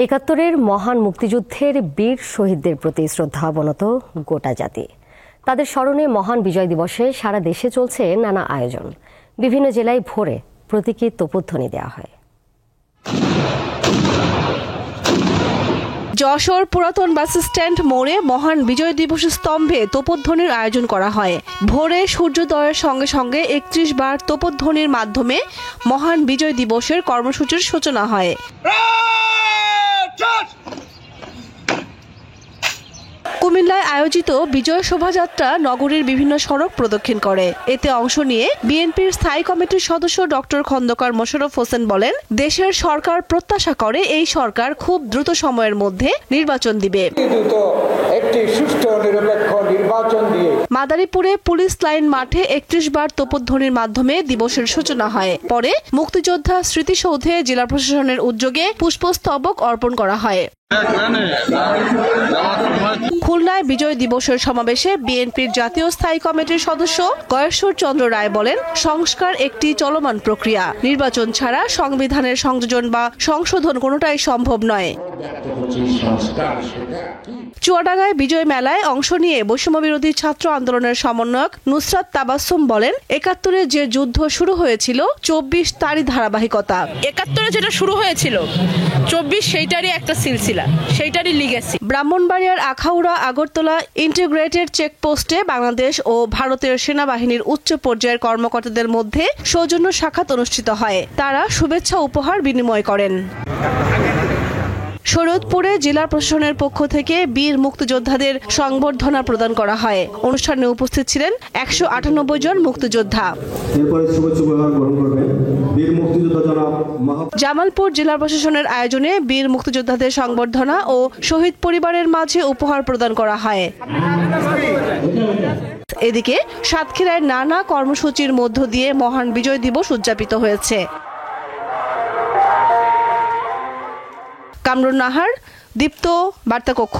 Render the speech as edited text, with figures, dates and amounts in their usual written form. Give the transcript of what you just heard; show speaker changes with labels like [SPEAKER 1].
[SPEAKER 1] একাত্তরের মহান মুক্তিযুদ্ধের বীর শহীদদের প্রতি শ্রদ্ধা অবনত গোটা জাতি। তাদের স্মরণে মহান বিজয় দিবসে সারা দেশে চলছে নানা আয়োজন। বিভিন্ন জেলায় ভোরে প্রতীকী তোপধ্বনি দেওয়া হয়।
[SPEAKER 2] যশোর পুরাতন বাস স্ট্যান্ড মোড়ে মহান বিজয় দিবস স্তম্ভে তোপধ্বনির আয়োজন করা হয়। ভোরে সূর্যোদয়ের সঙ্গে সঙ্গে ৩১ বার তোপধ্বনির মাধ্যমে মহান বিজয় দিবসের কর্মসূচির সূচনা হয়। কুমিল্লায় আয়োজিত বিজয় শোভাযাত্রা নগরীর বিভিন্ন সড়ক প্রদক্ষিণ করে। এতে অংশ নিয়ে বিএনপির স্থায়ী কমিটির সদস্য ডক্টর খন্দকার মোশাররফ হোসেন বলেন, দেশের সরকার প্রত্যাশা করে এই সরকার খুব দ্রুত সময়ের মধ্যে নির্বাচন দিবে। মাদারীপুরে পুলিশ লাইন মাঠে ৩১ বার তোপধ্বনির মাধ্যমে দিবসের সূচনা হয়। পরে মুক্তিযোদ্ধা স্মৃতিসৌধে জেলা প্রশাসনের উদ্যোগে পুষ্পস্তবক অর্পণ করা হয়। খুলনায় বিজয় দিবসের সমাবেশে বিএনপির জাতীয় স্থায়ী কমিটির সদস্য গয়েশ্বর চন্দ্র রায় বলেন, সংস্কার একটি চলমান প্রক্রিয়া। নির্বাচন ছাড়া সংবিধানের সংযোজন বা সংশোধন কোনোটাই সম্ভব নয়। চুয়াডাঙ্গায় বিজয় মেলায় অংশ নিয়ে বৈষম্য বিরোধী ছাত্র আন্দোলনের সমন্বয়ক নুসরাত তাবাসসুম বলেন, ৭১-এ যে যুদ্ধ শুরু হয়েছিল ২৪ তারই ধারাবাহিকতা।
[SPEAKER 3] ৭১-এ যেটা শুরু হয়েছিল ২৪ সেইটারই একটা সিলসিলা, সেইটারই লিগেসি।
[SPEAKER 2] ব্রাহ্মণবাড়িয়ার আখাউড়া আগরতলা ইন্টিগ্রেটেড চেকপোস্টে বাংলাদেশ ও ভারতের সেনাবাহিনীর উচ্চ পর্যায়ের কর্মকর্তাদের মধ্যে সৌজন্য সাক্ষাৎ অনুষ্ঠিত হয়। তারা শুভেচ্ছা উপহার বিনিময় করেন। শরীয়তপুরে জেলা প্রশাসনের পক্ষ থেকে বীর মুক্তিযোদ্ধাদের সংবর্ধনা প্রদান করা হয়। অনুষ্ঠানে উপস্থিত ছিলেন ১৯৮ জন মুক্তিযোদ্ধা। জামালপুর জেলা প্রশাসনের আয়োজনে বীর মুক্তিযোদ্ধাদের সংবর্ধনা ও শহীদ পরিবারের মাঝে উপহার প্রদান করা হয়। এদিকে সাতক্ষীরায় নানা কর্মসূচির মধ্য দিয়ে মহান বিজয় দিবস উদযাপিত হয়েছে। কামরুন নাহার, দীপ্ত, বার্তা কক্ষ।